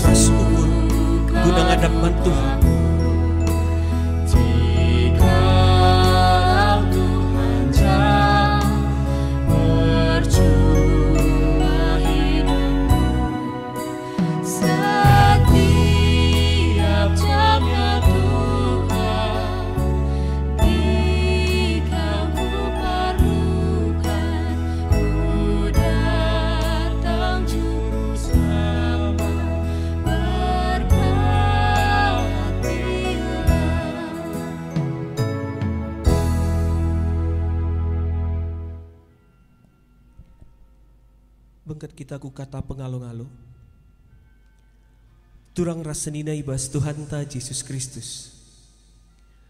ras ukur guna ngadapkan Tuhan. Bengket kita ku kata pengalo-ngalo turang rasenina ibas Tuhan ta Yesus Kristus.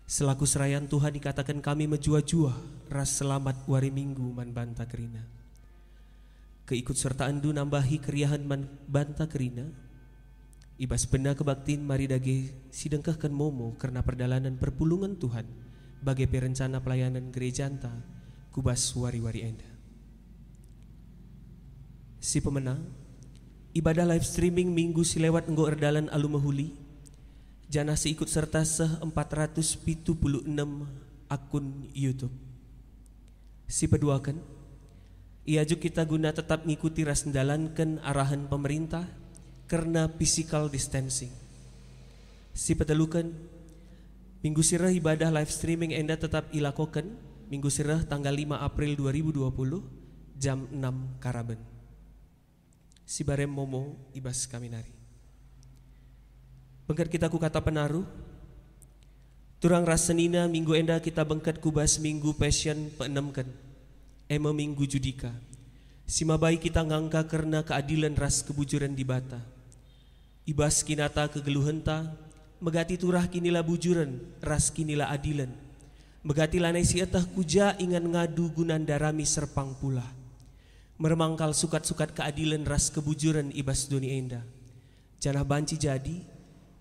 Selaku serayan Tuhan dikatakan kami menjua-jua ras selamat wari minggu man banta kerina. Keikut sertaan du nambahi keriahan man banta kerina. Ibas benda kebaktin mari dage sidengkahkan momo karena perdalanan perpulungan Tuhan bagai perencana pelayanan gereja anta kubas wari-wari enda. Si pemenang ibadah live streaming minggu si lewat enggo erdalan alu mahuli jana si ikut serta seh 476 akun YouTube. Si peduakan ia juk kita guna tetap ngikuti ras menjalankan arahan pemerintah karena physical distancing. Si petelukan minggu sirah ibadah live streaming enda tetap ilakokan minggu sirah tanggal 5 April 2020 jam 6 Karaben. Si barem momo ibas kaminari. Bengkat kita ku kata penaruh turang rasenina minggu enda kita bengkat kubas minggu passion peenemkan ema minggu judika. Si mabai kita ngangka karena keadilan ras kebujuran di bata. Ibas kinata kegeluhenta megati turah kinilah bujuran ras kinilah adilan. Megati lanai si etah kuja ingan ngadu gunan darami serpang pula. Meremangkal sukat-sukat keadilan ras kebujuran ibas dunia enda. Janah banci jadi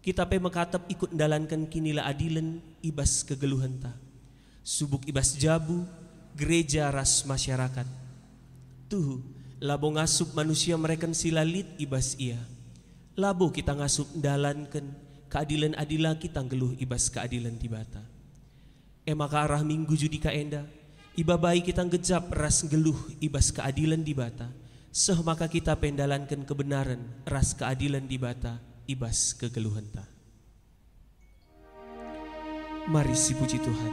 kita pe mekatap ikut mendalankan kinilah adilan ibas kegeluhan ta. Subuk ibas jabu gereja ras masyarakat. Tuh labo ngasup manusia mereka silalit ibas ia. Labo kita ngasup mendalankan keadilan adila kita geluh ibas keadilan tibata. Maka arah minggu judika enda iba baik kita ngejap ras geluh ibas keadilan di bata. Seh maka kita pendalankan kebenaran ras keadilan di bata ibas kegeluhan ta. Mari si puji Tuhan.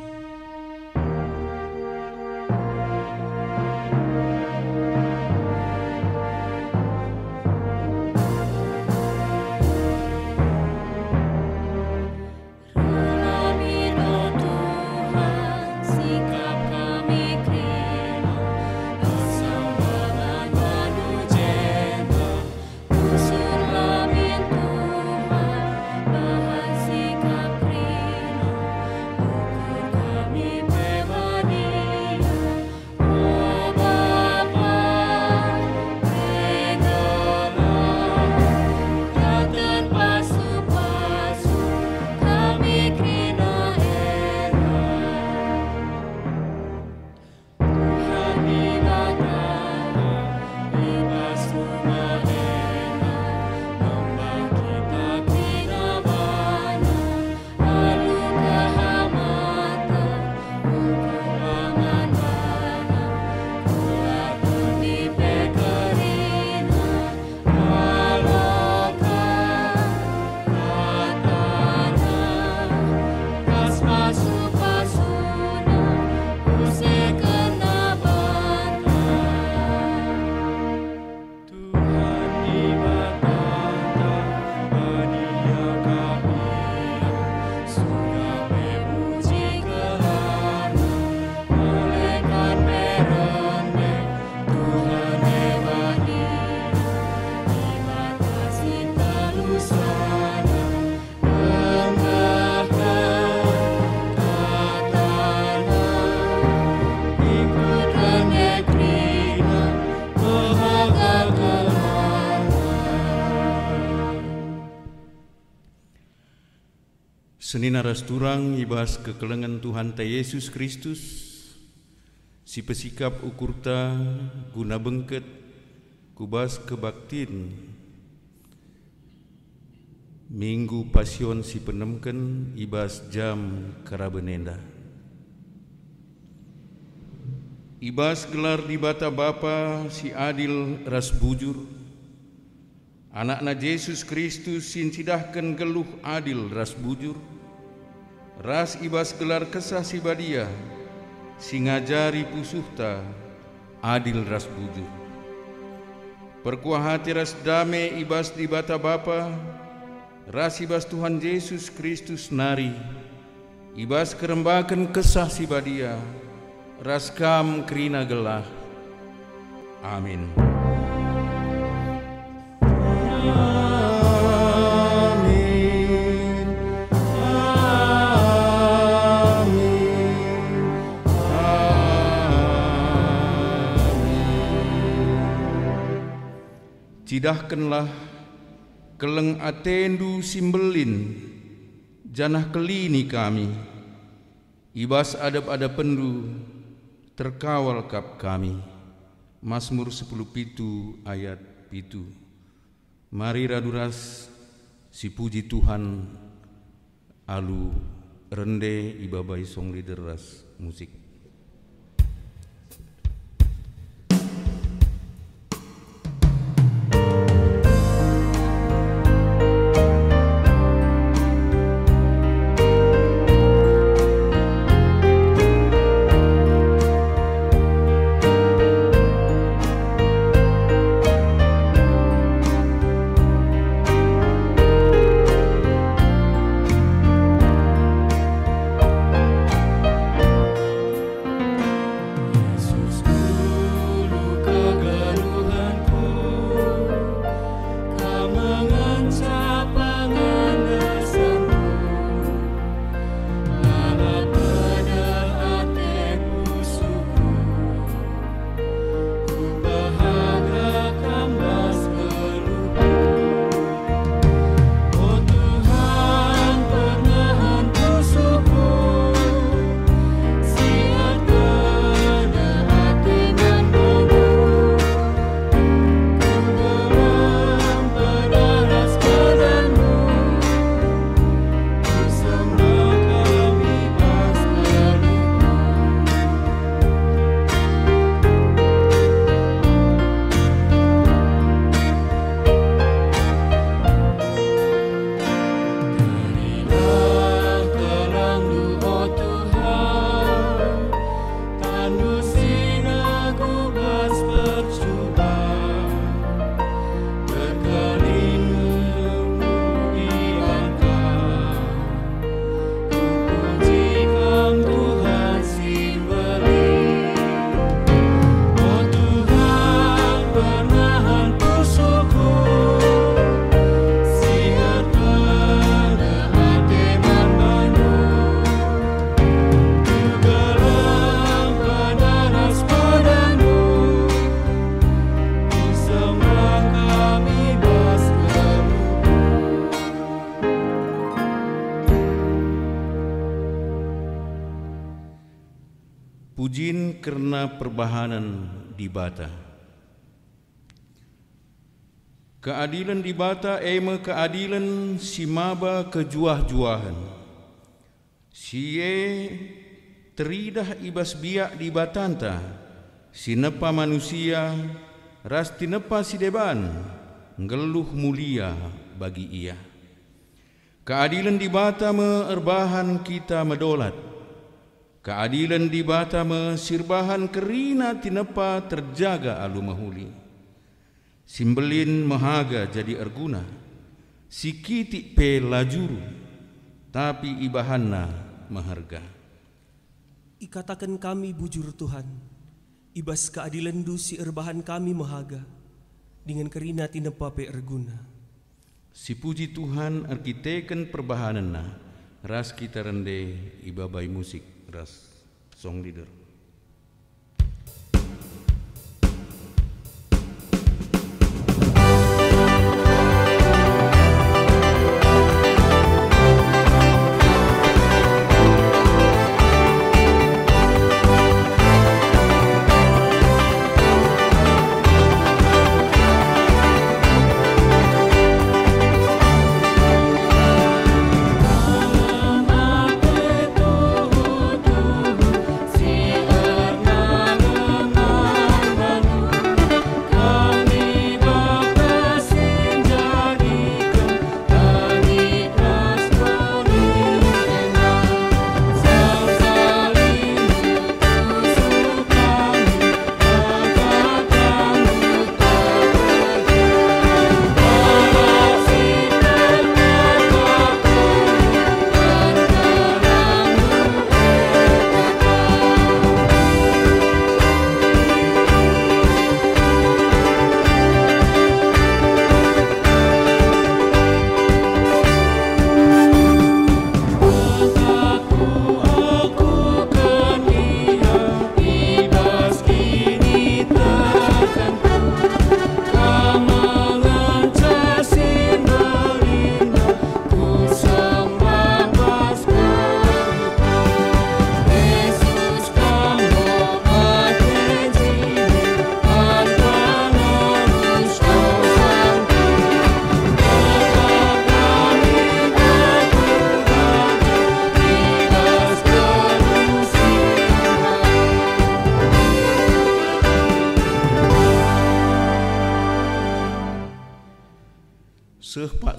Senina ras turang ibas kekelengan Tuhan ta Yesus Kristus, si pesikap ukurta guna bengket kubas kebaktin Minggu Pasion si penemken ibas jam karabenenda. Ibas gelar di bata Bapa si adil ras bujur. Anakna Yesus Kristus sin cidahkan geluh adil ras bujur. Ras ibas gelar kesah si badia si ngajari pusuhta adil ras bujur. Perkuah hati ras dame ibas di bata Bapa. Ras ibas Tuhan Yesus Kristus nari, ibas kerembakan kesah si badia, ras kam kerina gelah. Amin. Amin. Amin. Cidahkanlah keleng atendu simbelin janah kelini kami ibas adab-adab pendu terkawal kap kami. Mazmur 10:7 ayat 7. Mari raduras si puji Tuhan alu rende ibabai song leader ras musik. Pujin karena perbahanan di bata. Keadilan di bata ema keadilan si maba kejuah-juahan. Sie teridah ibas biak di batanta, si nepa manusia, ras tinepa si deban, ngeluh mulia bagi ia. Keadilan di bata meerbahan kita medolat. Keadilan di bata mesirbahan kerina tinepa terjaga alu mahuli. Simbelin mahaga jadi erguna, sikitik pe lajuru, tapi ibahanna maharga. Ikatakan kami bujur Tuhan, ibas keadilan du si erbahan kami mahaga, dengan kerina tinepa pe erguna. Si puji Tuhan arkiteken perbahanana, ras kita rende ibabai musik ras song leader.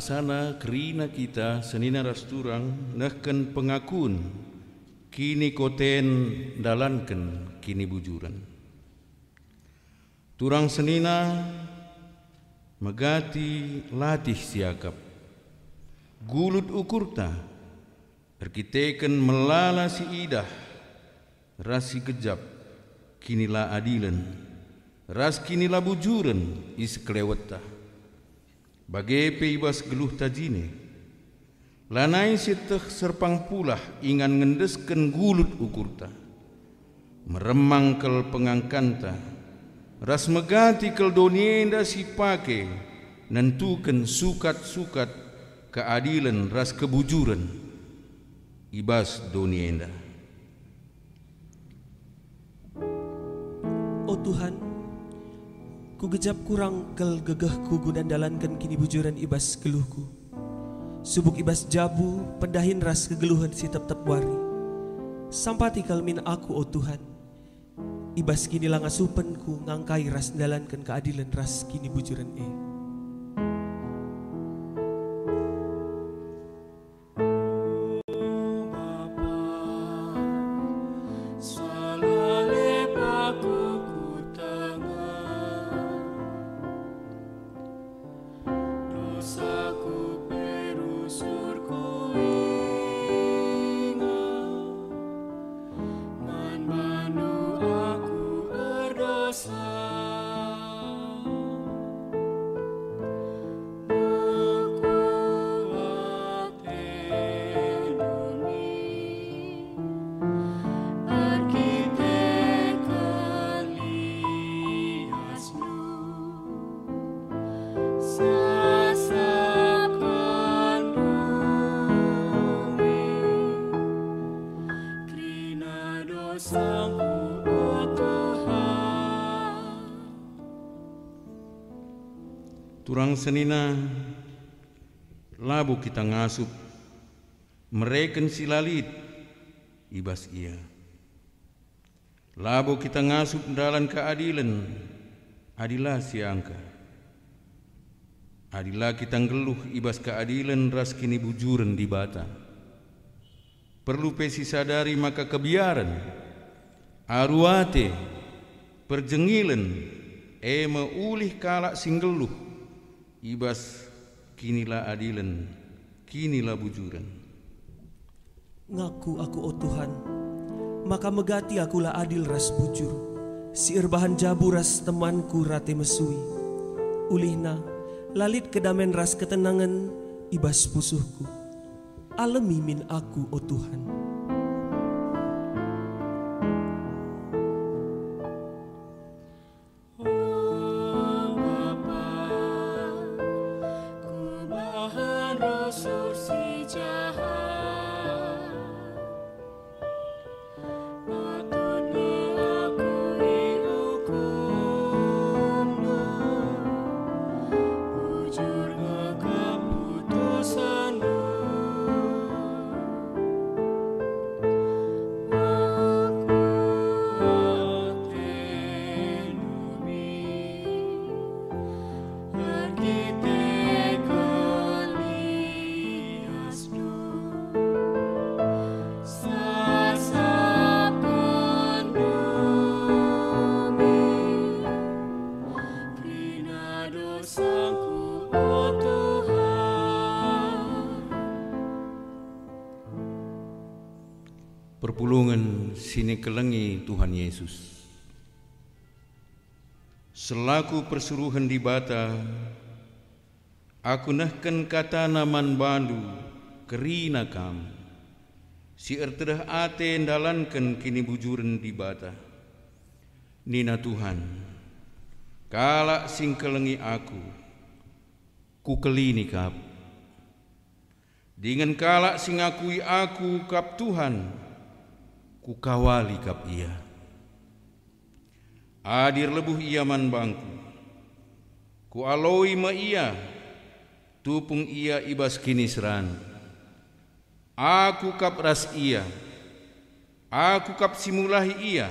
Sana kerina kita senina rasturang nehken pengakun kini koten dalanken kini bujuran. Turang senina megati latih siakap gulut ukurta erkiteken melala si idah rasi kejap kinilah adilen ras kinilah bujuran is keleweta. Bagai peibas geluh tajine, lanai siteh serpang pulah ingan ngendesken gulut ukurta, meremang kel pengangkanta, ras megati kel donienda si pake, nentuken sukat-sukat keadilan ras kebujuran, ibas donienda. Oh Tuhan, ku gejap kurang kel gegehku gunan dalankan kini bujuran ibas geluhku. Subuk ibas jabu pendahin ras kegeluhan si tep-tep wari. Sampati kalmin aku oh Tuhan. Ibas kini lang asupenku ngangkai ras dalankan keadilan ras kini bujuran Turang senina labu kita ngasup mereken silalit ibas ia. Labu kita ngasup dalam keadilan adilah siangka. Adilah kita ngeluh ibas keadilan ras kini bujuran di bata. Perlu pesi sadari maka kebiaran aruate perjengilan ulih kalak singgeluh ibas kinilah adilan, kinilah bujuran. Ngaku aku oh Tuhan, maka megati akulah adil ras bujur. Si erbahan jabu ras temanku rate mesui. Ulihna lalit kedamen ras ketenangan ibas pusuhku. Alemi min aku oh Tuhan. Perpulungan sini kelengi Tuhan Yesus. Selaku persuruhan di bata, aku nahkan kata naman bandu kerina kam. Si ertedah ate dalankan kini bujuran di bata. Nina Tuhan, Kalak sing kelengi aku, ku kelini kap. Dengan kalak sing akui aku kap Tuhan, ku kawali kap ia. Adir lebuh ia man bangku, ku aloi ma ia, tupung ia ibas kini seran. Aku kap ras ia, aku kap simulahi ia,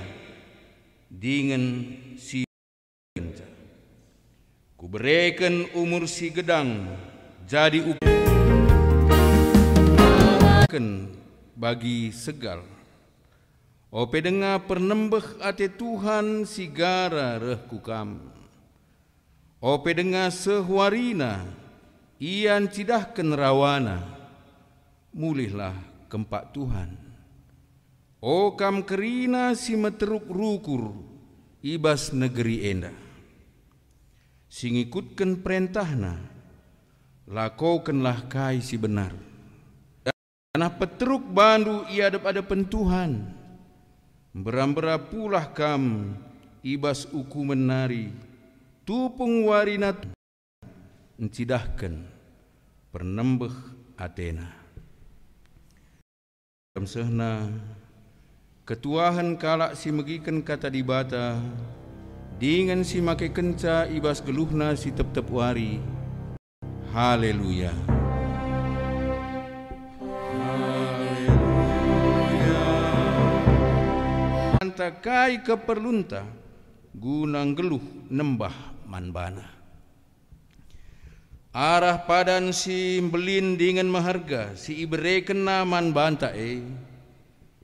dengan si ku berikan umur si gedang jadi upakan bagi segal. Ope dengar pernembeh ate Tuhan si gara reh kukam. Ope dengar sehuarina ian cidahkan rawana. Mulihlah kempak Tuhan. O kam kerina si meteruk rukur ibas negeri enda. Singikutkan perintahna, lakaukanlah kai si benar. Tanah peteruk bandu ia ada pentuhan. Berambera pulah kam ibas uku menari, tupung warinat encidahkan pernembeh Athena. Sehna ketuahan kalak si megikan kata dibata, dengan si make kenca ibas geluhna si tep-tep wari. Haleluya. Haleluya. Antakai keperlunta gunang geluh nembah manbana. Arah padan si belin dengan maharga si ibere kena manbanta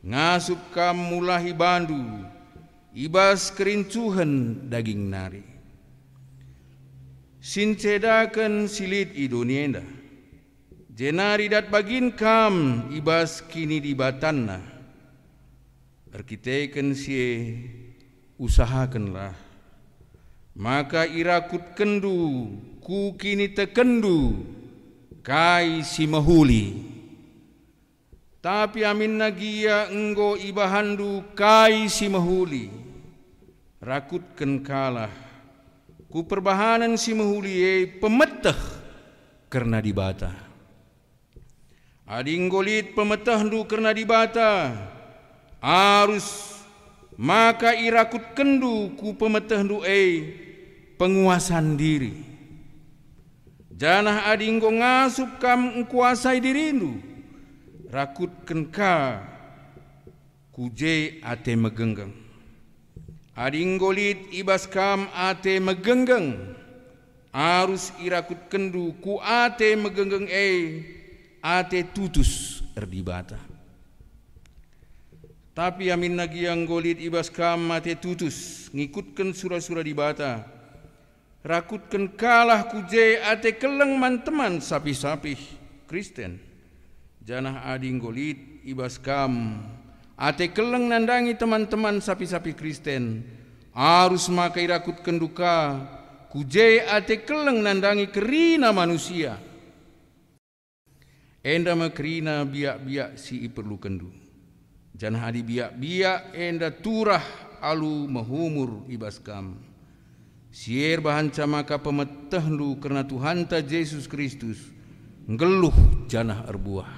ngasup kam mulahi bandu ibas kerincuhan daging nari. Sincedakan silit idonienda. Jenari dat bagin kam ibas kini di batanna. Arkiteken sie usahakanlah. Maka irakut kendu ku kini tekendu kai si mahuli. Tapi amin nagia enggo ibahandu kai si mahuli. Rakutkan kalah ku perbahanan si mahuli pemetah karena dibata. Ading golit pemetah du karena dibata. Arus maka irakut kendu ku pemetah du penguasaan diri. Janah ading go ngasup kam kuasai dirindu. Rakutkan ka kuje ate megenggeng. Ading golit ibas kam ate megenggeng. Arus irakut kendu ku ate megenggeng ate tutus erdibata. Tapi amin nagi yang golit ibas kam ate tutus ngikutkan surah-surah dibata. Rakutkan kalah kuje ate keleng manteman sapi-sapi Kristen. Janah ading golit ibas kam ate keleng nandangi teman-teman sapi-sapi Kristen. Arus maka irakutkan duka kuje ate keleng nandangi kerina manusia. Enda makrina biak-biak si iperlu kendu. Janah adi biak-biak enda turah alu mahumur ibas kam. Sier bahanca maka pemetah lu karena Tuhanta Yesus Kristus ngeluh janah erbuah.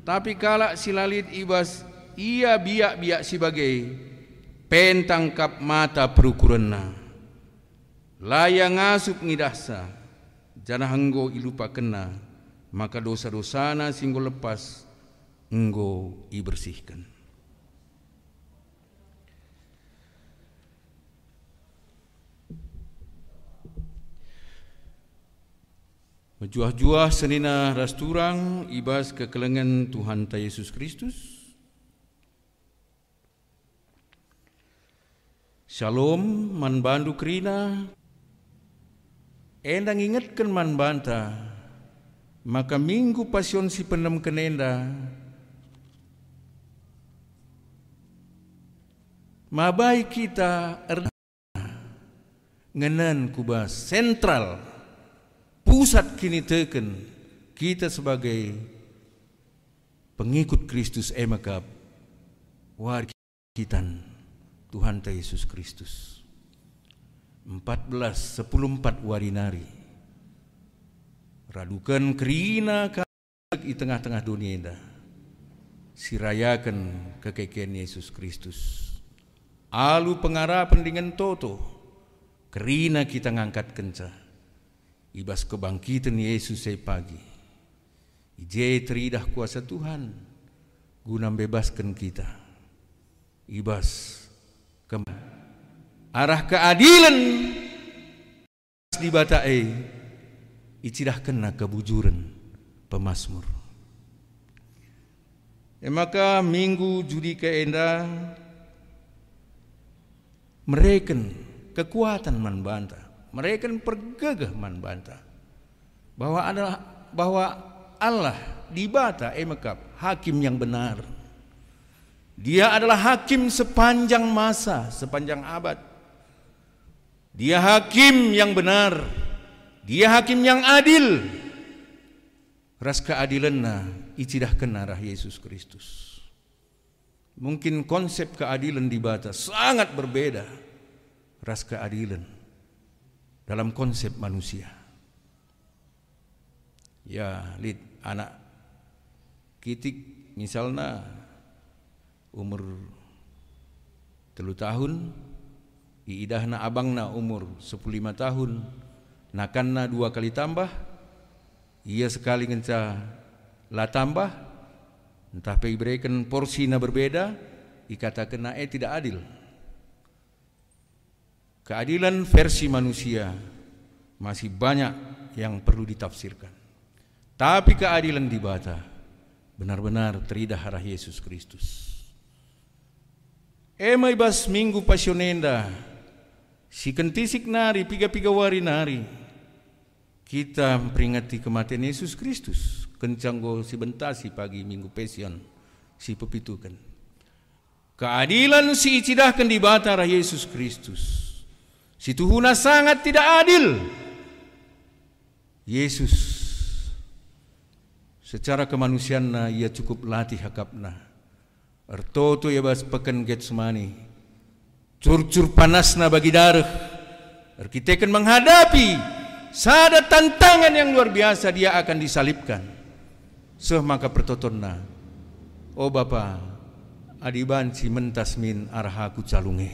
Tapi kalak silalit ibas ia biak-biak sebagai pentangkap mata perukuranna. Layang ngasup ngidahsa janah enggo ilupa kena maka dosa-dosana singgo lepas enggo ibersihkan. Mejuah-juah senina rasturang ibas kekelengan Tuhan ta Yesus Kristus. Shalom man bandu kerina. Endang ingatkan man banta. Maka minggu pasion si penem kenenda. Mabai kita ngenen kubas sentral. Pusat kini teken kita sebagai pengikut Kristus emakap war kitan Tuhan ta Yesus Kristus. 10:4 warinari. Radukan kerina di tengah-tengah dunia indah. Sirayakan kekekian Yesus Kristus. Alu pengarapan dengan toto. Kerina kita ngangkat kenca. Ibas kebangkitan Yesus saya pagi. Ije teridah kuasa Tuhan. Guna bebaskan kita. Ibas arah keadilan di batae. Icidah kena kebujuran pemazmur. Maka minggu Judika Enda mereken kekuatan man banta, mereken pergegah man banta bahwa Allah di bata emakap hakim yang benar. Dia adalah hakim sepanjang masa, sepanjang abad. Dia hakim yang benar. Dia hakim yang adil. Ras keadilanna icidah kenarah Yesus Kristus. Mungkin konsep keadilan di bata sangat berbeda. Ras keadilan dalam konsep manusia. Ya, lid anak kitik misalnya umur 3 tahun, iidahna abangna umur 15 tahun, nakanna 2 kali tambah, ia sekali ngenca lah tambah, entah diberikan porsinya berbeda, dikatakan tidak adil. Keadilan versi manusia masih banyak yang perlu ditafsirkan. Tapi keadilan di bata benar-benar teridah arah Yesus Kristus. Emai bas minggu pasionenda, si kentisik nari, piga-piga wari nari, kita memperingati kematian Yesus Kristus. Kencanggo si bentasi pagi minggu pasion, si pepitukan. Keadilan si icidahkan di bata arah Yesus Kristus. Si Tuhuna sangat tidak adil. Yesus secara kemanusiaan ia cukup latih hakapna. Ertoto ya bas pekan Getsemani. Curcur panasna bagi darah. Kita akan menghadapi sada tantangan yang luar biasa, dia akan disalibkan. Maka pertotonna, oh Bapa, adibanci mentas min arahaku calunge.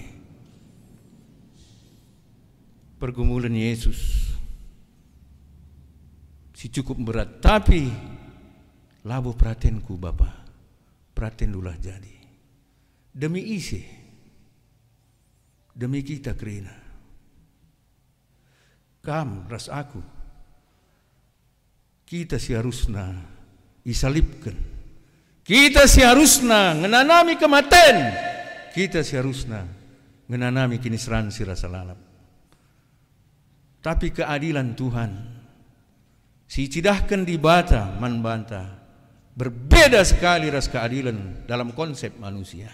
Pergumulan Yesus si cukup berat, tapi labo perhatianku Bapa, perhatian dulah jadi. Demi isi, demi kita kerina. Kam ras aku, kita seharusnya disalibkan. Kita seharusnya ngenanami kematian. Kita seharusnya ngenanami kinisran si rasa lalap. Tapi keadilan Tuhan si cidahkan di bata man banta berbeda sekali ras keadilan dalam konsep manusia.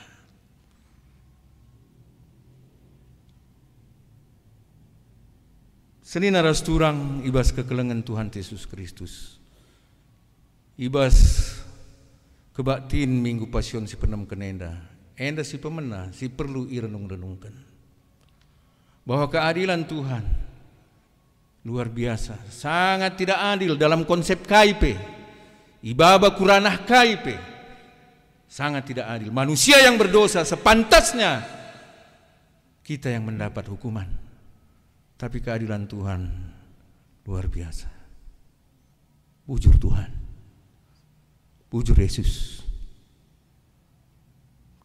Senina ras turang ibas kekelengan Tuhan Yesus Kristus. Ibas kebaktin minggu pasion si penem kenenda. Enda si pemena si perlu irenung-renungkan. Bahwa keadilan Tuhan luar biasa, sangat tidak adil dalam konsep KIP. Ibaba kuranah KIP. Sangat tidak adil. Manusia yang berdosa sepantasnya kita yang mendapat hukuman. Tapi keadilan Tuhan luar biasa. Bujur Tuhan. Bujur Yesus.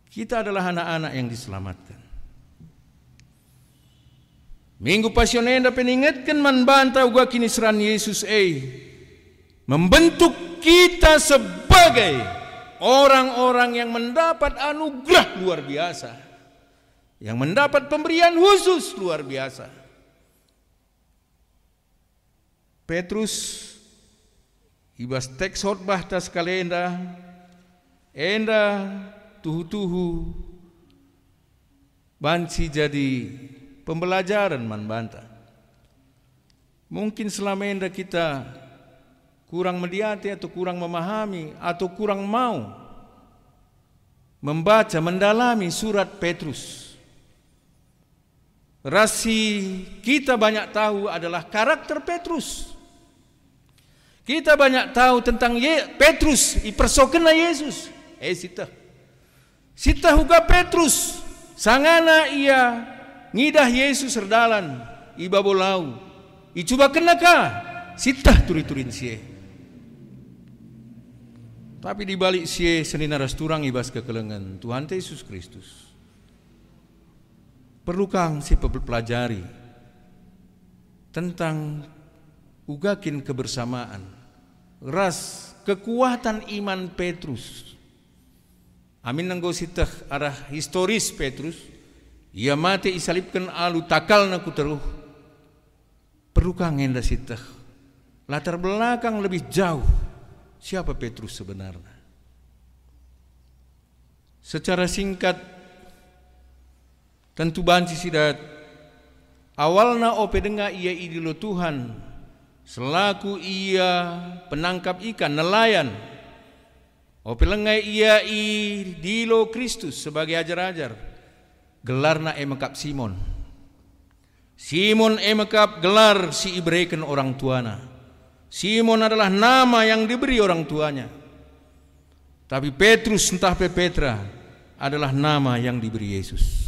Kita adalah anak-anak yang diselamatkan. Minggu pasionenda peningatkan man banta uga kinisran Yesus membentuk kita sebagai orang-orang yang mendapat anugerah luar biasa, yang mendapat pemberian khusus luar biasa. Petrus ibas teks khotbah tas kalenda enda tuhu-tuhu banci jadi pembelajaran man banta. Mungkin selama ini kita kurang melihat atau kurang memahami atau kurang mau membaca, mendalami surat Petrus. Rasi kita banyak tahu adalah karakter Petrus. Kita banyak tahu tentang Petrus ipersokenna Yesus. Sita huga Petrus sangana ia ngidah Yesus serdalan iba bolau. Icuba kenaka sita turi-turin sie. Tapi di balik sie senina rasturang ibas kekelengan Tuhan Yesus Kristus. Perlu kang si pelajari tentang ugakin kebersamaan, ras kekuatan iman Petrus. Amin nanggo sitah arah historis Petrus, ia mati isalibkan alu takal naku teruh. Perlu kang enda sitah latar belakang lebih jauh siapa Petrus sebenarnya. Secara singkat tentu banci sidat awalna ope denga ia idilo Tuhan selaku ia penangkap ikan nelayan ope lengai ia idilo Kristus sebagai ajar-ajar gelarna emekap Simon emekap gelar si ibreken orang tuana. Simon adalah nama yang diberi orang tuanya, tapi Petrus entah Petra adalah nama yang diberi Yesus.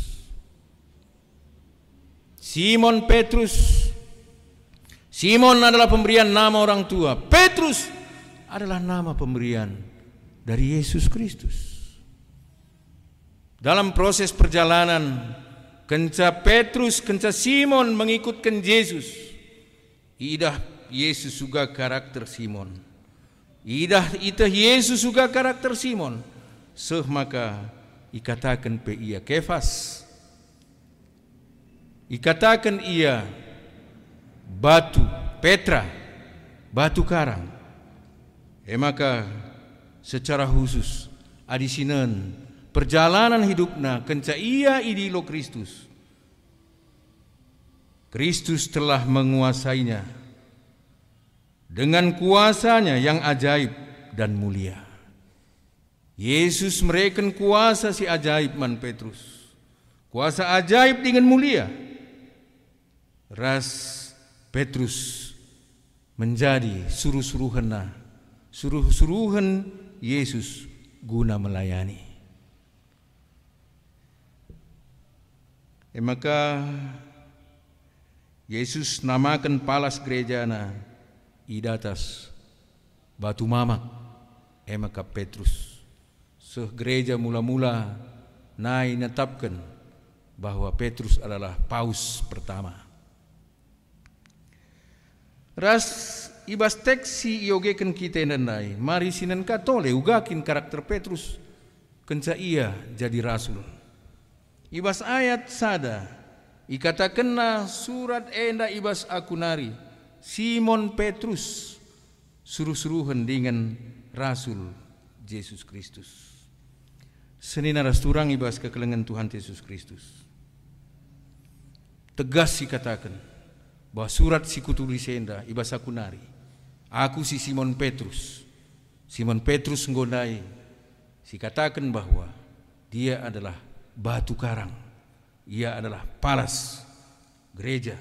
Simon Petrus, Simon adalah pemberian nama orang tua. Petrus adalah nama pemberian dari Yesus Kristus. Dalam proses perjalanan, kenca Petrus, kenca Simon mengikutkan Yesus, idah Yesus juga karakter Simon. Idah itah Yesus juga karakter Simon. Maka ikatakan pe ia Kefas. Ikatakan ia batu Petra, batu karang. Maka secara khusus adisinan perjalanan hidupna kenca ia idilo Kristus. Kristus telah menguasainya dengan kuasanya yang ajaib dan mulia. Yesus mereken kuasa si ajaib man Petrus. Kuasa ajaib dengan mulia. Ras Petrus menjadi suruh-suruhan Yesus guna melayani. Maka Yesus namakan palas gerejana idatas batu mamak maka Petrus. Gereja mula-mula nai netapkan bahwa Petrus adalah paus pertama. Ras ibas teksi iogekan kita nandai, mari sinan katole ugakin karakter Petrus kenca ia jadi rasul. Ibas ayat sada ikatakenna surat enda ibas akunari Simon Petrus suruh-suruhan dengan rasul Yesus Kristus. Senina rasturang ibas kekelengan Tuhan Yesus Kristus. Tegas dikatakan bahwa surat si kutulis enda ibas akunari. Aku si Simon Petrus. Simon Petrus nggonai si katakan bahwa dia adalah batu karang. Ia adalah palas gereja.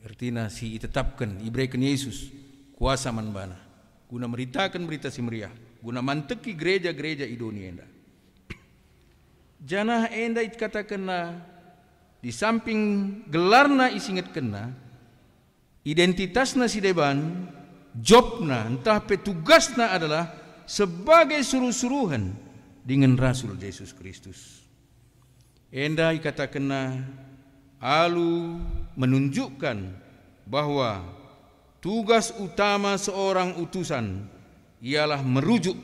Artinya si itetapkan ibrekan Yesus kuasa manbana guna meritakan berita si meriah guna manteki gereja-gereja idonia enda. Janah enda it katakanna di samping gelarna isinget kena identitasna si deban jobna entah petugasna adalah sebagai suruh-suruhan dengan Rasul Yesus Kristus. Enda ikatakanna alu menunjukkan bahwa tugas utama seorang utusan ialah merujuk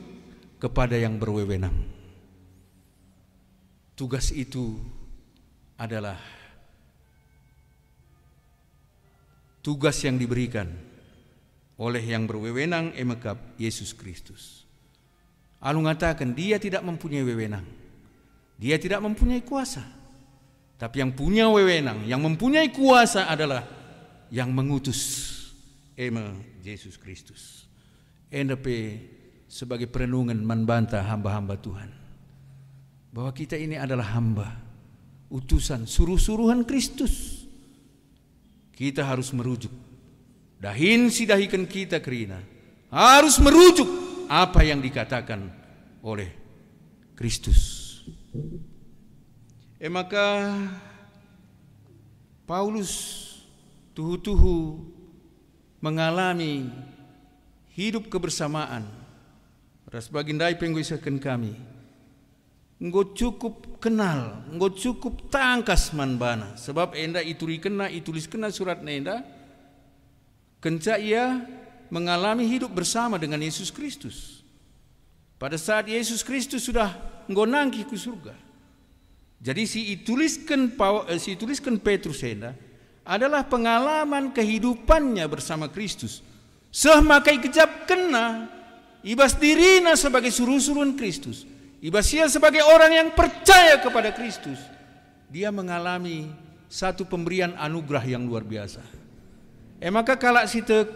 kepada yang berwewenang. Tugas itu adalah tugas yang diberikan oleh yang berwewenang emekap Yesus Kristus. Alu ngatakan dia tidak mempunyai wewenang, dia tidak mempunyai kuasa, tapi yang punya wewenang, yang mempunyai kuasa adalah yang mengutus Yesus Kristus. NDP sebagai perenungan membantah hamba-hamba Tuhan bahwa kita ini adalah hamba utusan, suruh-suruhan Kristus. Kita harus merujuk. Dahin sidahikan kita kerina. Harus merujuk apa yang dikatakan oleh Kristus. Maka Paulus tuhu-tuhu mengalami hidup kebersamaan. Ras bagindai penggoisakan kami. Enggo cukup kenal, enggo cukup tangkas manbana. Sebab enda itulis kena surat enda. Kenca ia mengalami hidup bersama dengan Yesus Kristus. Pada saat Yesus Kristus sudah enggo nangki ku surga. Jadi si tuliskan Petrus enda adalah pengalaman kehidupannya bersama Kristus. Semakai kejap kena ibas dirina sebagai suruh-suruhan Kristus. Ibas ia sebagai orang yang percaya kepada Kristus. Dia mengalami satu pemberian anugerah yang luar biasa. Maka kalak sitek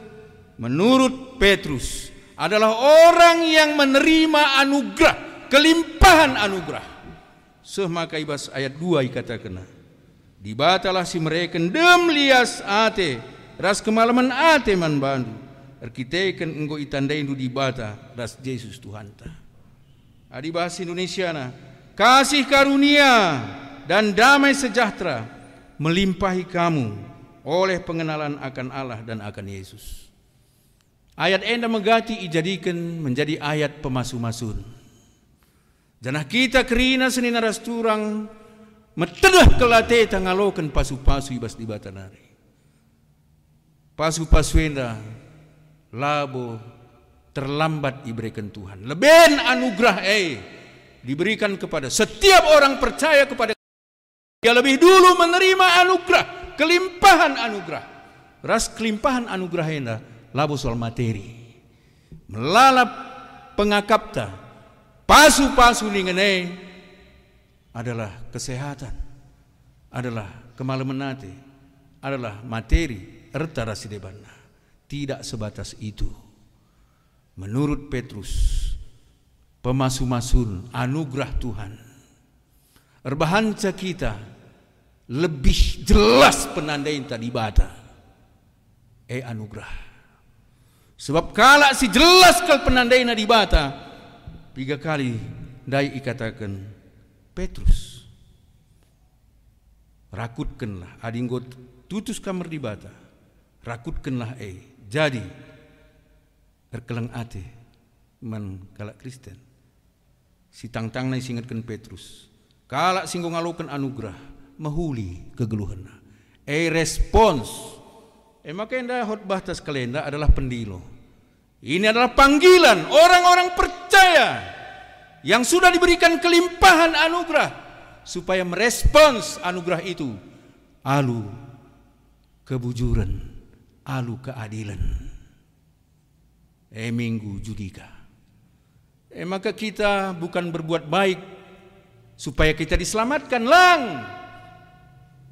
menurut Petrus adalah orang yang menerima anugerah, kelimpahan anugerah. Maka ibas ayat 2 ikatakan, dibatalah si mereka dem lias ate, ras kemalaman ate man bandu, erkiteken enggo itandai di bata, ras Yesus Tuhanta. Di bahasa Indonesia kasih karunia dan damai sejahtera melimpahi kamu oleh pengenalan akan Allah dan akan Yesus. Ayat enda megati dijadikan menjadi ayat pemasu-masun. Janah kita kerina senina rasturang metedah kelate tangalokan pasu-pasu ibas di batanari. Pasu-pasu enda labo terlambat diberikan Tuhan. Leben anugerah diberikan kepada setiap orang percaya kepada dia lebih dulu menerima anugerah, kelimpahan anugerah. Ras kelimpahan anugerah enda labo soal materi. Melalap pengakapta pasu-pasu ningene adalah kesehatan, adalah kemalamanate, adalah materi erta rasidebana. Tidak sebatas itu. Menurut Petrus, pemasu-masun anugerah Tuhan. Erbahanca kita lebih jelas penandain tadi bata. Anugerah. Sebab kalak si jelas kal penandain di bata, 3 kali dai ikatakan Petrus. Rakutkanlah adinggot tutus kamar di bata. Rakutkanlah jadi terkeleng ate man kalak Kristen. Si tangtang na isingatkan Petrus. Kalak singgo ngalokan anugerah mahuli kegeluhan. Respons. Maka enda khotbah tas kalenda adalah pendilo. Ini adalah panggilan orang-orang percaya yang sudah diberikan kelimpahan anugerah supaya merespons anugerah itu. Alu kebujuran, alu keadilan. Minggu Judika. Maka kita bukan berbuat baik supaya kita diselamatkan lang.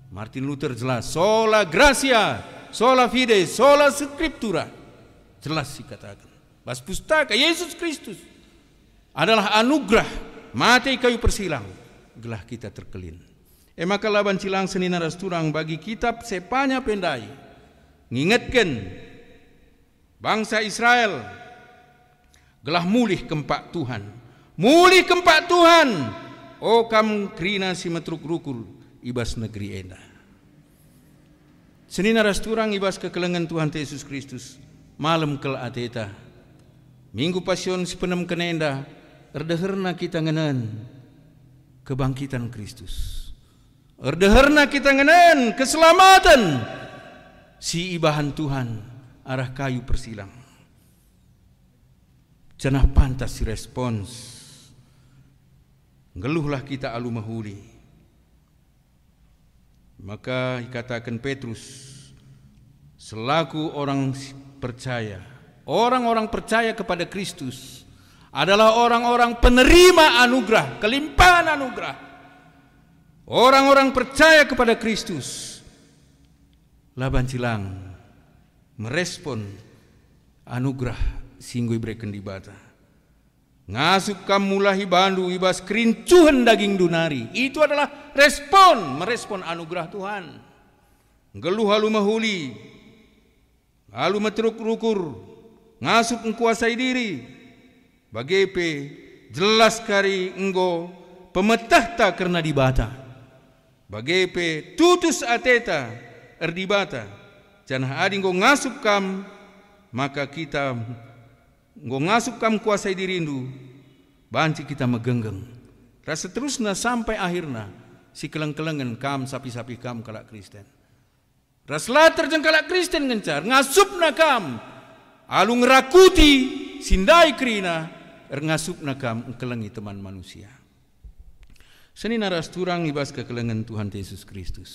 Martin Luther jelas, sola gratia, sola fide, sola scriptura. Jelas dikatakan. Bas pustaka Yesus Kristus adalah anugerah, mati kayu persilang, gelah kita terkelin. Maka laban cilang senina rasturang bagi kitab sepanya pendai. Ngingetkan bangsa Israel gelah mulih kempak Tuhan. Mulih kempak Tuhan. O kam krina si metruk rukul ibas negeri enda. Senina rasturang ibas kekelengan Tuhan Yesus Kristus. Malam kel ateta. Minggu pasion si penem kenenda. Erdeherna kita ngenen kebangkitan Kristus. Erdeherna kita ngenen keselamatan. Si ibahan Tuhan arah kayu persilang. Cenah pantas si respons. Ngeluhlah kita alu mahuli. Maka dikatakan Petrus selaku orang percaya, orang-orang percaya kepada Kristus adalah orang-orang penerima anugerah, kelimpahan anugerah. Orang-orang percaya kepada Kristus laban cilang merespon anugerah singgo ibrekan di bata. Ngasup kamulahi bandu ibas kerincuhan daging dunari. Itu adalah merespon anugerah Tuhan. Geluh halu mahuli, halu matruk rukur, ngasup mengkuasai diri. Bagepe jelas kari enggo pemetah ta karena dibata. Bagepe tutus ateta erdibata. Janah adi enggo ngasup kam, maka kita enggo ngasup kam kuasai diri indu. Banci kita megenggeng. Rasa terusna sampai akhirna si keleng-kelengan kam sapi-sapi kam kalak Kristen. Raslah terjeng kalak Kristen ngencar ngasupna kam alu ngerakuti sindai krina ngasupna kam engkelengi teman manusia. Seni naras turang ibas kekelengan Tuhan Yesus Kristus.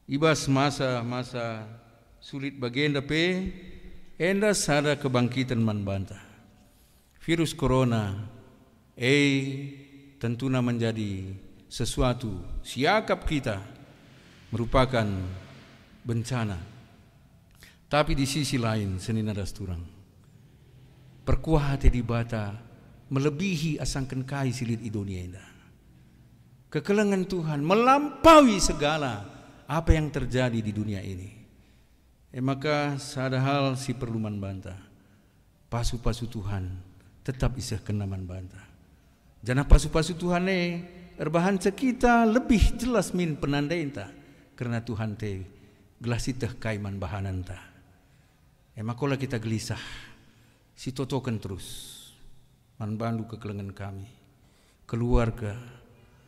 Ibas masa-masa sulit bagi enda pe enda sada kebangkitan man bantah. Virus corona tentunya menjadi sesuatu siakap kita merupakan bencana. Tapi di sisi lain seni naras turang perkuah hati dibata melebihi asangkan kai silit idonia indah. Kekelengan Tuhan melampaui segala apa yang terjadi di dunia ini. Maka sada hal si perlu man bantah. Pasu-pasu Tuhan tetap isah kenaman bantah. Jangan pasu-pasu Tuhan erbahan kita lebih jelas min penandai entah. Karena Tuhan te gelasitah kaiman bahanan ta. Makola kita gelisah. Si totokan terus. Man bandu kekelengan kami. Keluarga.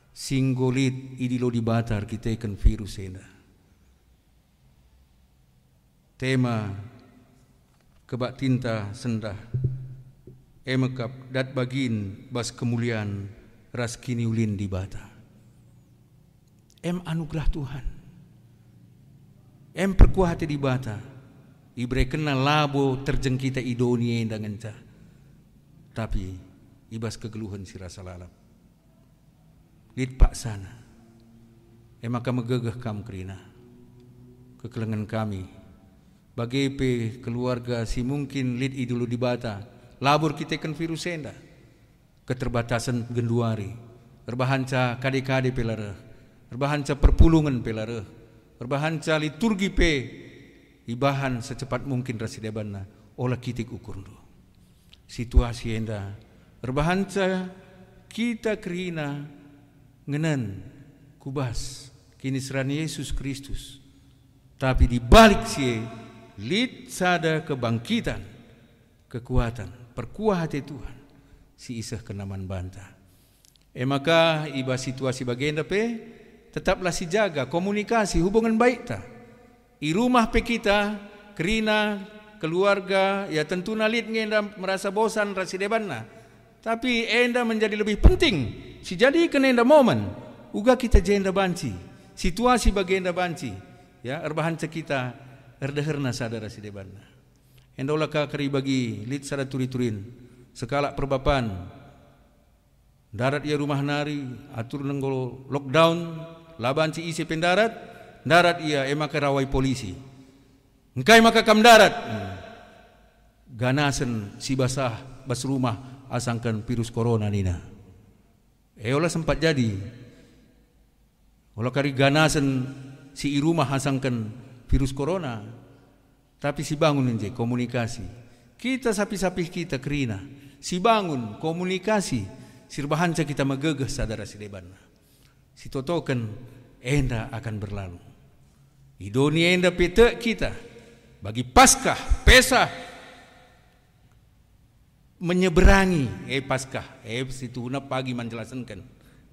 Singgolit idilo di batar kita ikan virus ena. Tema kebak tinta sendah. Emekap dat bagin bas kemuliaan ras kini ulin di bata. Anugerah Tuhan. Perkuah hati di bata. Ibre kena labo terjengkita idonia yang ngenca. Tapi ibas kegeluhan si rasa lalap. Lid pak sana. Maka megegeh kam kerina. Kekelengan kami. Bagepe keluarga si mungkin lid idulu di bata. Labur kita kan virus enda. Keterbatasan genduari. Berbahanca kade-kade pelara. Berbahanca perpulungan pelara. Berbahanca liturgi pe. Ibahan secepat mungkin rasidebana. Olah kitik ukur do. Situasi enda. Berbahanca kita kerina. Ngenen. Kubas. Kini serani Yesus Kristus. Tapi di balik sie. Lid sada kebangkitan. Kekuatan. Perkuah hati Tuhan. Si isah kenaman bantah. Maka iba situasi bagian pe tetaplah si jaga komunikasi hubungan baik ta. I rumah pe kita kerina keluarga ya tentu nalit ngenda merasa bosan rasi debanna. Tapi enda menjadi lebih penting. Si jadi kena enda momen uga kita jenda banci. Situasi bagian enda banci. Ya erbahan kita erdeherna sadar rasi debanna. Enda ulah ka keri bagi lit sada turi-turin sekala perbapan darat ia rumah nari atur nenggol lockdown laban si isi pendarat darat ia maka rawai polisi engkai maka kam darat ganasen si basah bas rumah asangkan virus corona nina olah sempat jadi olah kari ganasen si rumah asangkan virus corona. Tapi si bangun nje komunikasi. Kita sapi-sapi kita kerina. Si bangun komunikasi. Sirbahanca kita megegeh sadara si debanna. Si totokan enda akan berlalu. Idoni enda pete kita. Bagi Paskah, Pesah. Menyeberangi. Paskah. Situ na pagi menjelaskan.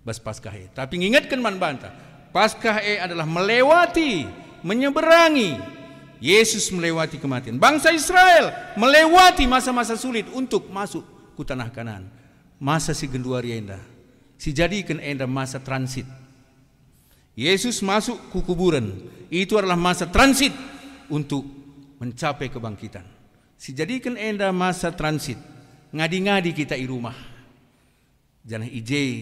Bas Paskah. Tapi ingatkan man bantah. Paskah adalah melewati. Menyeberangi. Yesus melewati kematian. Bangsa Israel melewati masa-masa sulit untuk masuk ke tanah Kanaan. Masa si genduari enda. Si jadikan enda masa transit. Yesus masuk ke kuburan. Itu adalah masa transit untuk mencapai kebangkitan. Si jadikan enda masa transit. Ngadi-ngadi kita di rumah. Jangan ijai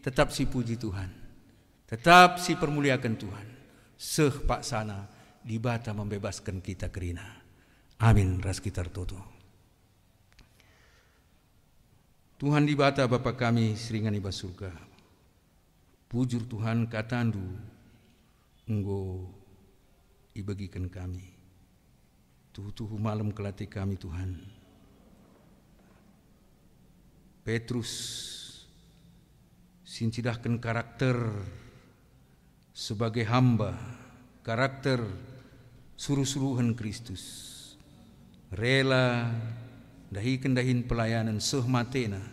tetap si puji Tuhan. Tetap si permuliakan Tuhan. Seh pak sana. Di bata membebaskan kita kerina. Amin. Ras kita toto. Tuhan di bata Bapa kami seringan iba surga. Bujur Tuhan katandu enggo ibagikan kami. Tuhu malam kelati kami Tuhan. Petrus sincidahkan karakter sebagai hamba, karakter suruh-suruhan Kristus. Rela dahin pelayanan sehmatena.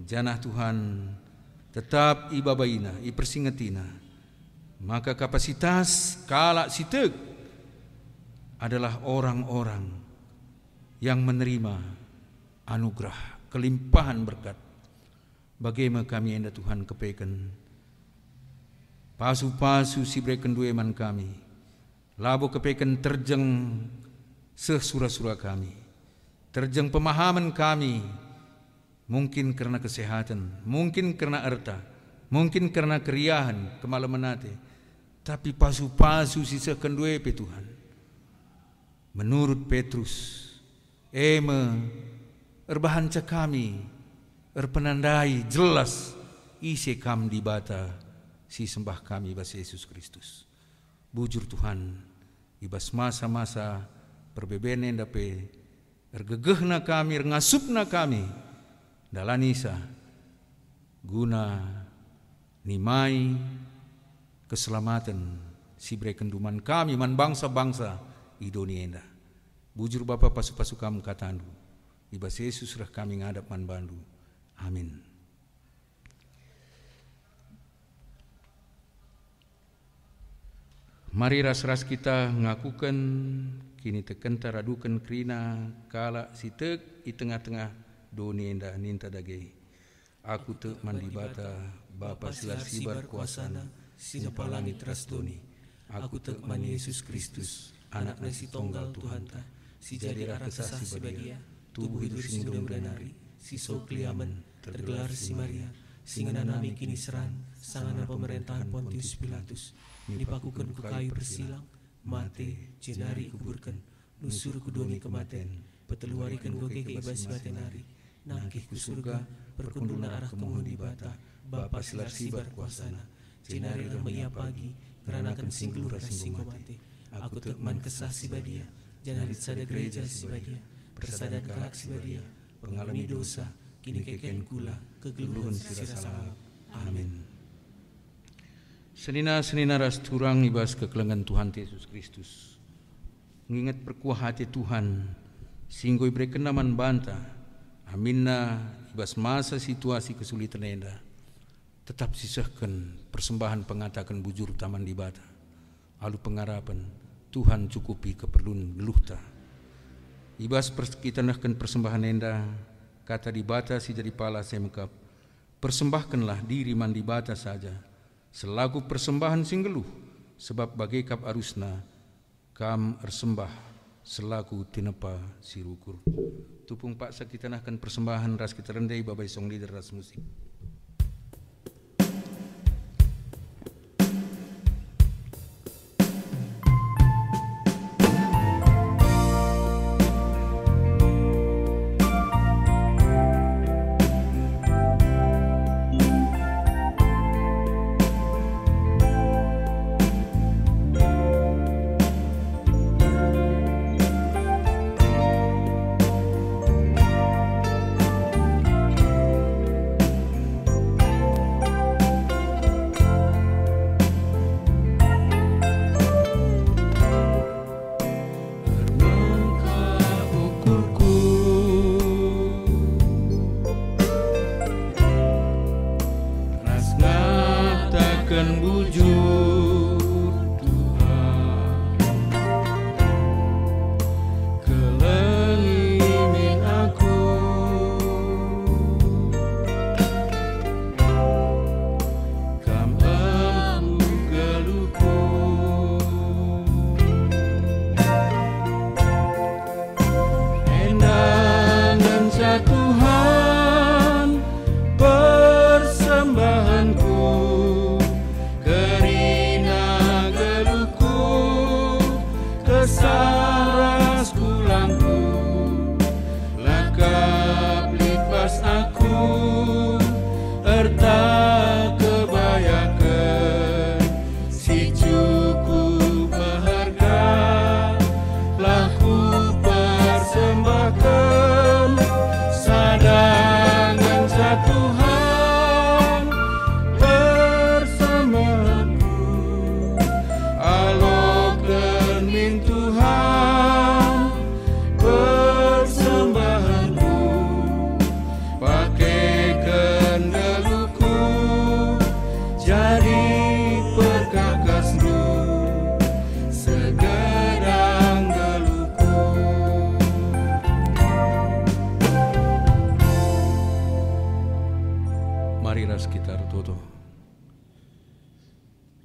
Janah Tuhan tetap ibabaina, ipersingetina. Maka kapasitas kalak sitek adalah orang-orang yang menerima anugerah, kelimpahan berkat. Bagaimana kami enda Tuhan kepeken pasu-pasu si breken dueman kami. Labo kepeken terjeng sesura-sura kami. Terjeng pemahaman kami. Mungkin karena kesehatan, mungkin karena harta, mungkin karena keriahan, kemalamanate. Tapi pasu-pasu sisa kendue pe Tuhan. Menurut Petrus, erbahanca kami, erpenandai jelas isi kam di bata si sembah kami bas Yesus Kristus. Bujur Tuhan, ibas masa-masa perbebenen dape, ergegehna kami, erngasupna kami, dalanisa guna nimai keselamatan si brekenduman kami man bangsa-bangsa idoni enda. Bujur Bapa pasu-pasu kamu katandu ibas Yesus rah kami ngadap man bandu. Amin. Mari ras-ras kita ngakukan kini tekenta radukan krina kala sitek di tengah-tengah doni enda ninta dagei. Aku te mandibata Bapa silar sibar kuasana sinepa langit ras doni. Aku te man Yesus Kristus anak nasi tonggal Tuhan ta si jadi rakasa si badia tubuh hidup sindrom renari si sokliamen tergelar si Maria singana nami kini seran sangana pemerintahan Pontius Pilatus dipakukan ku kayu persilang mate jenari kuburkan nusur kudoni kematen peteluarikan goge keibas matenari nangkih ku surga perkunduna arah kemuhun di bata Bapa silar sibar kuasana jenari rama ia pagi keranakan singgulur singgo mate aku tekman kesah si badia janarit sada gereja si badia persada kalak si badia pengalami dosa kini keken kula kegeluhan sira salam. Amin. Senina ras turang ibas kekelengan Tuhan Yesus Kristus. Mengingat perkuah hati Tuhan singgo ibrekan naman banta. Aminna ibas masa situasi kesulitan enda. Tetap sisahkan persembahan pengatakan bujur taman di bata. Alu pengharapan Tuhan cukupi keperluan geluhta. Ibas kita nahkan persembahan enda kata di bata si jadi pala semekap. Persembahkanlah diri man di bata saja. Selaku persembahan singgeluh sebab bagai kap arusna kam ersembah selaku tinepa sirukur. Tupung paksa kita nahkan persembahan ras kita rendai babai song leader ras musik.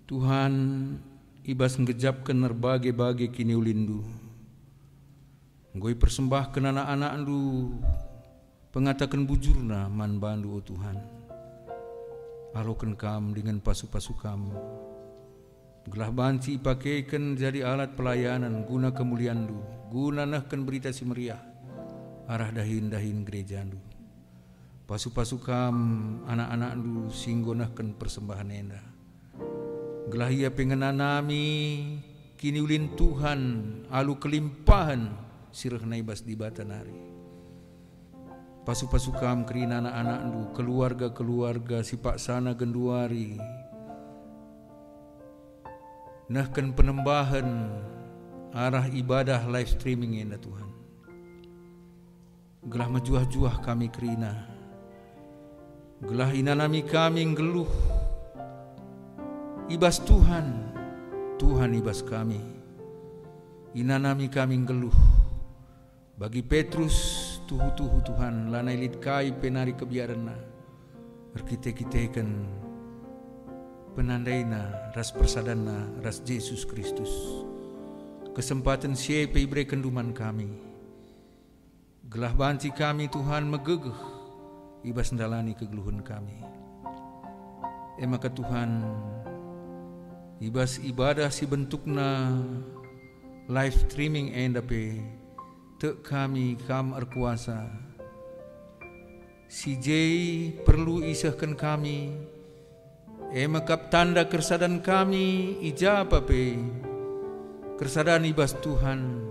Tuhan ibas ngejapkan nerbagai-bagai kini ulindu. Ngoi persembahkan anak-anak lu, pengatakan bujurna man bandu, oh Tuhan. Alokan kam dengan pasu-pasu kam. Gelah banci pakaikan jadi alat pelayanan guna kemuliaan lu, guna nahkan berita si meriah arah dahin-dahin gereja lu. Pasu-pasu kam anak-anak lu singgo nahkan persembahan enda. Gelah ia pengenanami kini ulin Tuhan alu kelimpahan sirah naibas di batanari. Pasu-pasu kam kerina anak-anak lu, keluarga-keluarga si Pak Sana Genduari. Nahkan penembahan arah ibadah live streaming enda Tuhan. Gelah majuah-juah kami kerina. Gelah inanami kami ngeluh. Ibas Tuhan, Tuhan ibas kami. Inanami kami ngeluh. Bagi Petrus tuhu-tuhu Tuhan lanai lid kai penari kebiarana. Erkite-kitekan penandaina ras persadana ras Yesus Kristus. Kesempatan siapa ibrekan duman kami. Gelah banci kami Tuhan megegeh ibas ndalani kegeluhan kami. Maka Tuhan ibas ibadah si bentukna live streaming endape tek kami kam erkuasa. Si Jay perlu isahkan kami. Makap tanda kersadan kami ijapa pe. Kersadan ibas Tuhan.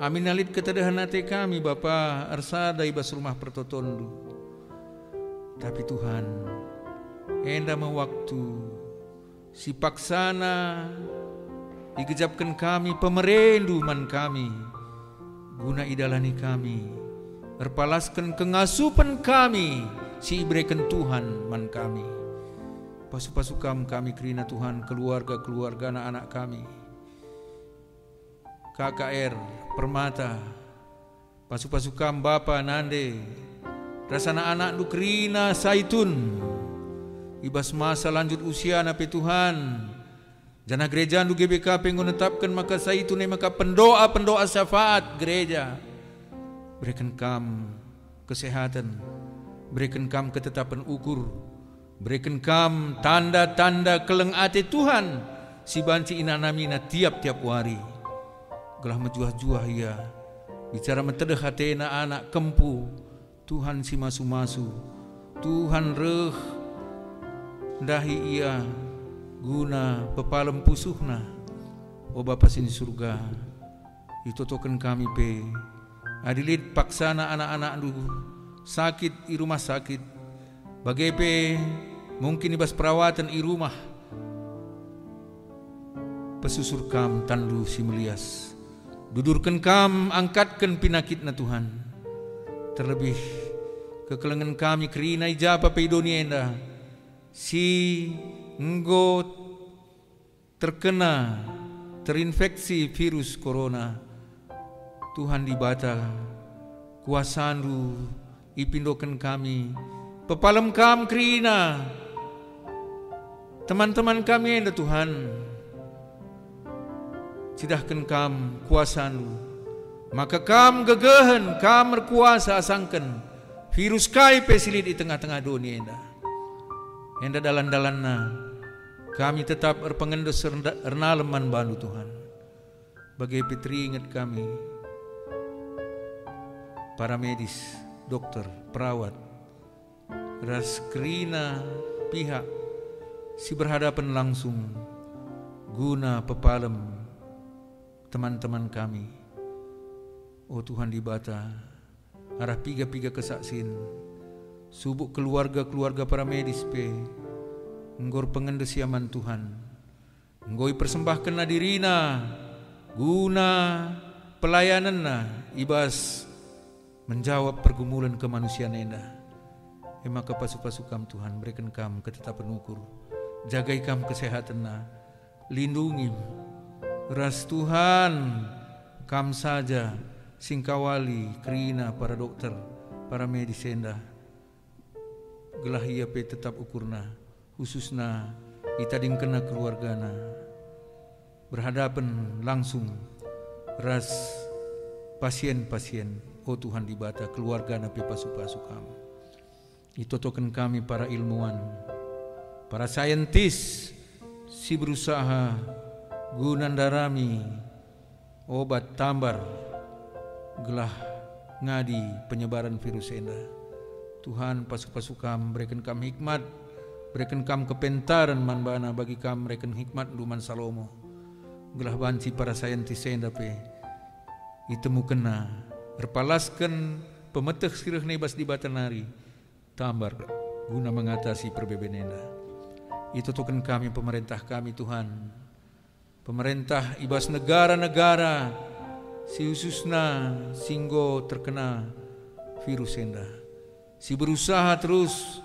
Amin alit ketadahan hati kami Bapa arsada ibas rumah pertotondu. Tapi Tuhan enda mewaktu si paksana digejapkan kami pemerendu man kami guna idalani kami erpalaskan kengasupan kami si ibrekan Tuhan man kami. Pasu-pasu kami kerina Tuhan keluarga-keluarga anak-anak kami. KKR Permata, pasu-pasu kam Bapa Nande, rasana anak lu kerina Saitun. Ibas masa lanjut usia nape Tuhan. Jana gereja lu GBK pengen netapkan maka Saitun maka pendoa syafaat gereja. Berikan kam kesehatan, berikan kam ketetapan ukur. Berikan kam tanda-tanda keleng ate Tuhan si banci inanamina tiap-tiap hari. Gelah menjuah-juah ia bicara mentedeh hatena anak kempu Tuhan si masu-masu Tuhan reh dahi ia guna pepalem pusuhna. O Bapa sini surga itotoken kami pe adilit paksana anak-anak lu sakit i rumah sakit bagepe mungkin ibas perawatan i rumah pesusur kam tandu si melias dudurkan kam angkatkan pinakitna Tuhan terlebih kekelengan kami kerina ijapa peidoni enda si enggo terkena terinfeksi virus corona Tuhan dibata kuasandu ipindokan kami pepalem kam kerina teman-teman kami enda Tuhan sidahkan kam kuasanu maka kam gegehen kam berkuasa asangkan virus kai pesilit di tengah-tengah dunia enda dalan-dalanna kami tetap erpengendos ernaleman bandu Tuhan bagai petri ingat kami para medis dokter perawat ras kerina pihak si berhadapan langsung guna pepalem teman-teman kami. Oh Tuhan dibata arah piga-piga kesaksin subuk keluarga-keluarga para medis pe enggor pengendes yaman Tuhan enggoi persembahkan nadirina guna pelayananna ibas menjawab pergumulan kemanusiaan enda. Maka pasu-pasu kam Tuhan berikan kam ketetapan ukur jagai kam kesehatanna lindungi ras Tuhan kam saja singkawali kerina para dokter para medis enda gelah ia pe tetap ukurna khususna ita dingkena keluargana berhadapan langsung ras pasien-pasien. Oh Tuhan di bata keluargana pe pasu-pasu kami. Itotokan kami para ilmuwan, para saintis si berusaha gunandarami obat tambar gelah ngadi penyebaran virus enda. Tuhan pasu-pasu kam berikan kam hikmat, berikan kam kepentaran manbana bagi kam berikan hikmat luman salomo. Gelah banci para saintis enda pe itemu kena berpalaskan pemeteh sirah nebas di batanari tambar guna mengatasi perbeben enda. Itu tukan kami pemerintah kami Tuhan, pemerintah ibas negara-negara si khususna singgo terkena virus enda, si berusaha terus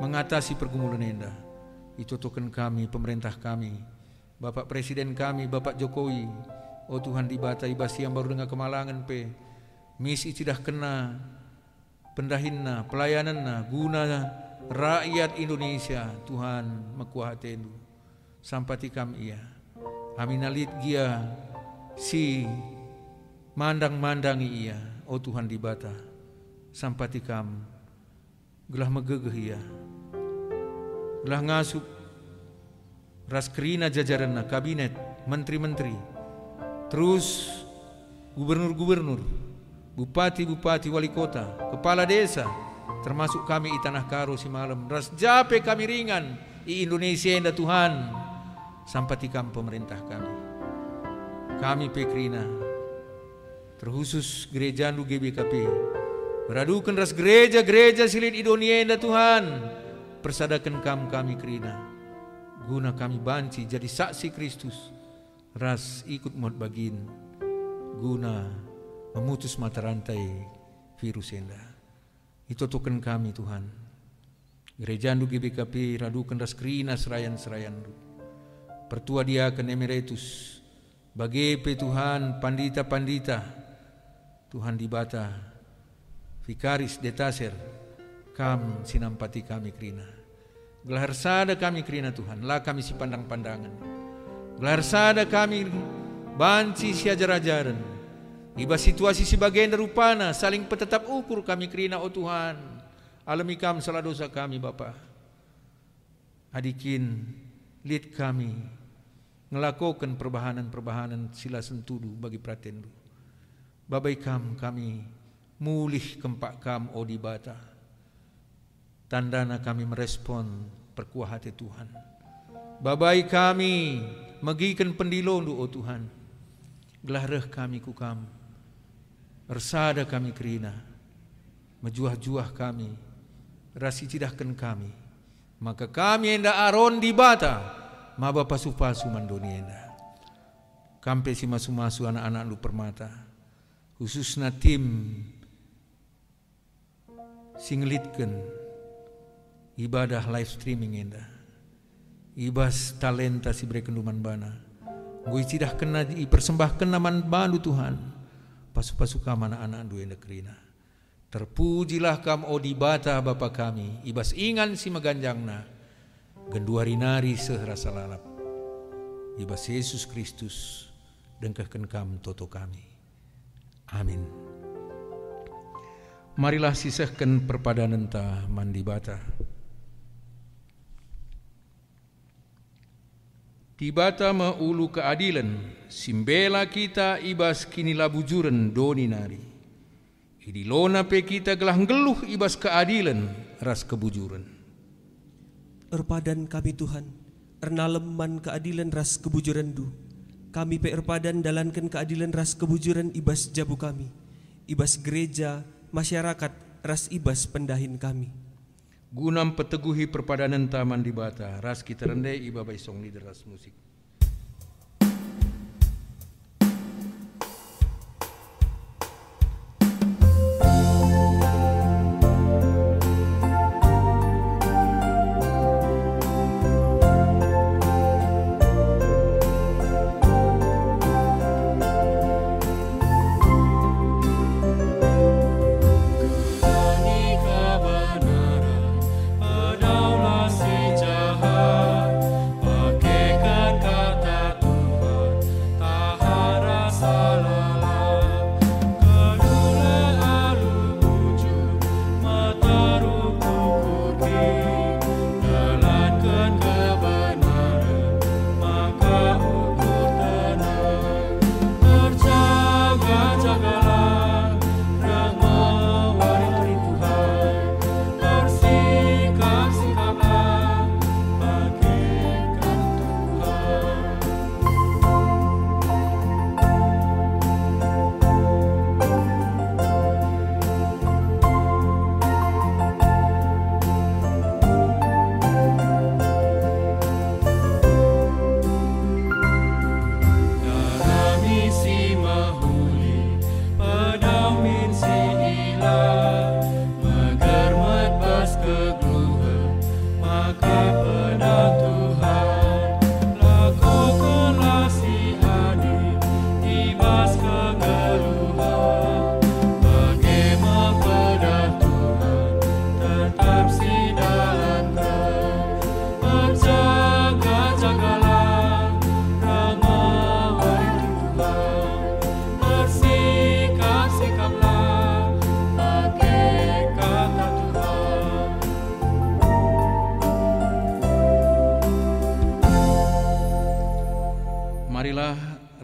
mengatasi pergumulan enda. Itu tukan kami pemerintah kami, Bapak Presiden kami Bapak Jokowi. Oh Tuhan di bata ibas yang baru dengar kemalangan pe misi tidak kena pendahinna pelayananna guna rakyat Indonesia. Tuhan makuatendu sampati kam ia aminalit gia si mandang-mandangi ia. Oh Tuhan di bata sampati kam gelah megegeh ia, gelah ngasup raskrina jajaranna kabinet menteri-menteri, terus gubernur-gubernur, bupati-bupati, wali kota, kepala desa, termasuk kami i Tanah Karo si malam. Ras jape kami ringan i Indonesia enda Tuhan. Sampati kam pemerintah kami. Kami pekrina terkhusus gereja nu GBKP. Beradukan ras gereja-gereja silid i dunia enda Tuhan. Persadakan kami krina. Guna kami banci jadi saksi Kristus. Ras ikut mod bagin guna memutus mata rantai virus enda. Itu token kami Tuhan. Gereja ndu GBKP radukan ras krina serayan-serayan ndu. Pertua diaken emeritus bagepe Tuhan pandita-pandita Tuhan di bata vikaris detaser kam sinampati kami krina. Gelar sada kami krina Tuhan, lah kami si pandang-pandangan. Gelar sada kami banci si ajar-ajaran. Iba situasi si bagian rupana saling petetap ukur kami krina. Oh Tuhan, alami kam salah dosa kami Bapa. Adikin lihat kami ngelakukan perbahanan-perbahanan sila sentudu bagi pratendu. Babai kami mulih kempak kam oh di bata. Tandana kami merespon perkuah hati Tuhan. Babai kami magikan pendilo oh Tuhan. Gelareh kami ku kam. Ersada kami kerina. Mejuah-juah kami. Rasi cidahkan kami. Maka kami enda aron di bata. Maba pasu-pasu mandoni enda. Kampe si masu-masu anak-anak lu permata. Khususna tim singlitkan ibadah live streaming enda. Ibas talenta si brekenduman bana. Gui cidah kena dipersembahkan naman bandu Tuhan. Pasu-pasu kam anak-anak du enda kerina. Terpujilah kam o di bata Bapa kami. Ibas ingan si maganjangna. Genduari nari sehrasa lalap. Ibas Yesus Kristus dengkahkan kam toto kami. Amin. Marilah sisahkan perpadanan ta mandi bata. Di bata maulu keadilan, simbela kita ibas kini labujuran doni nari. Idilona pe kita gelah ngeluh ibas keadilan ras kebujuran. Erpadan kami Tuhan, ernaleman keadilan ras kebujuran du. Kami pe erpadan dalankan keadilan ras kebujuran ibas jabu kami. Ibas gereja, masyarakat ras ibas pendahin kami. Gunam peteguhi perpadanan taman di bata, ras kita rendai iba baisong leader ras musik. Pedaulah si jahat,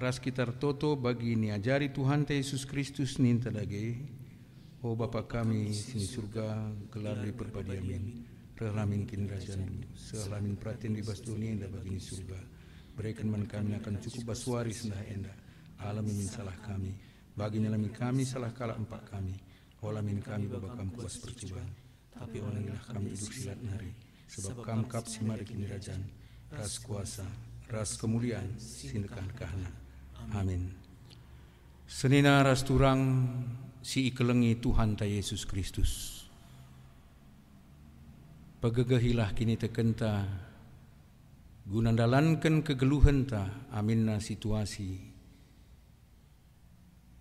ras kita toto bagi ni ajari Tuhan Yesus Kristus ninta dage. O Bapa kami sini surga, gelar di perpadiamin, relamin kin rajan, selamin pratin di bas dunia indah bagi ni surga. Berikan man kami akan cukup baswari sendah endah. Alamin salah kami, bagi nyalamin kami salah kala empat kami. Olamin kami Bapa kam kuas percobaan, tapi olangilah kami hidup silat nari. Sebab kam kap simari kini rajan, ras kuasa, ras kemuliaan, sindekan kahna. Amin. Senina ras turang si ikelengi Tuhan ta Yesus Kristus. Pagegahilah kini tekenta, gunandalankan kegeluhan ta, aminna situasi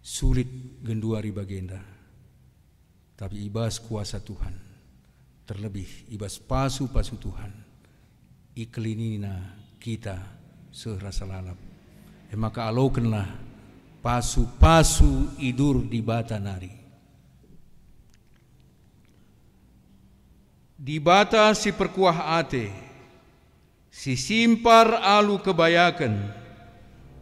sulit genduari bagenda. Tapi ibas kuasa Tuhan, terlebih ibas pasu-pasu Tuhan, iklinina kita serasa lalap. Maka alaukanlah pasu-pasu idur di bata nari. Di bata si perkuah ate, si simpar alu kebayakan,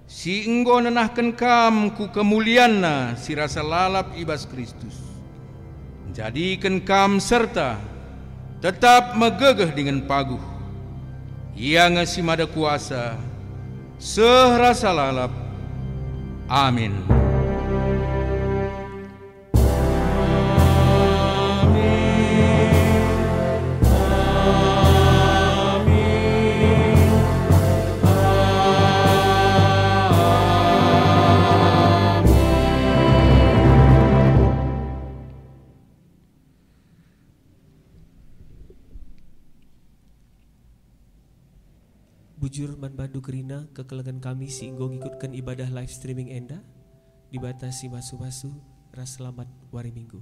si enggo nanahkan kam ku kemulianna si rasa lalap ibas Kristus. Jadikan kam serta tetap megegeh dengan paguh. Ia ngasi mada kuasa serasa lalap. Amin. Bujur man bandu gerina kekelengan kami si inggo ngikutkan ibadah live streaming enda dibatasi masu-masu ras selamat wari minggu.